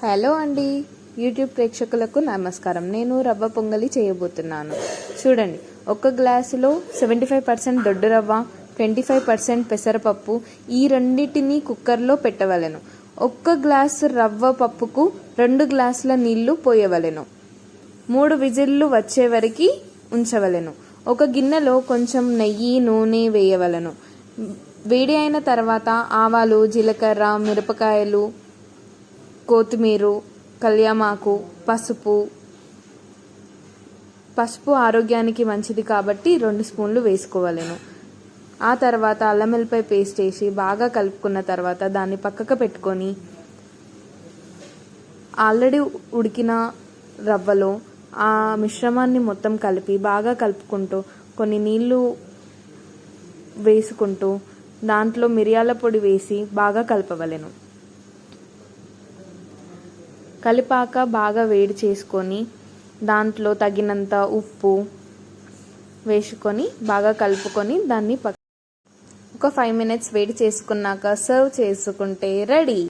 Hello అండి, YouTube ప్రేక్షకులకు నమస్కారం. నేను రవ్వ పొంగలి చేయబోతున్నాను. చూడండి, ఒక గ్లాసులో 75% దొడ్డు రవ్వ, 25% పెసరపప్పు, ఈ రెండింటిని కుక్కర్లో పెట్టవలెను. ఒక్క గ్లాసు రవ్వ పప్పుకు 2 గ్లాసుల నీళ్లు పోయవలెను. 3 విజిల్లు వచ్చే వరకు ఉంచవలెను. ఒక గిన్నెలో కొంచెం నెయ్యి, నూనె వేయవలెను. వేడి అయిన తర్వాత ఆవాలు, జీలకర్ర, మిరపకాయలు, కొత్తిమీర, కళ్యామాకు, పసుపు ఆరోగ్యానికి మంచిది కాబట్టి 2 స్పూన్లు వేసుకోవలెను. ఆ తర్వాత అల్లం వెల్లిపాయ పేస్ట్ వేసి బాగా కలుపుకున్న తర్వాత దాన్ని పక్కకు పెట్టుకొని ఆల్రెడీ ఉడికిన రవ్వలో ఆ మిశ్రమాన్ని మొత్తం కలిపి బాగా కలుపుకుంటూ కొన్ని నీళ్లు వేసుకుంటూ దాంట్లో మిరియాల పొడి వేసి బాగా కలపవలెను. కలిపాక బాగా వేడి చేసుకొని దాంట్లో తగినంత ఉప్పు వేసుకొని బాగా కలుపుకొని దాన్ని ఒక 5 minutes వేడి చేసుకున్నాక సర్వ్ చేసుకుంటే రెడీ.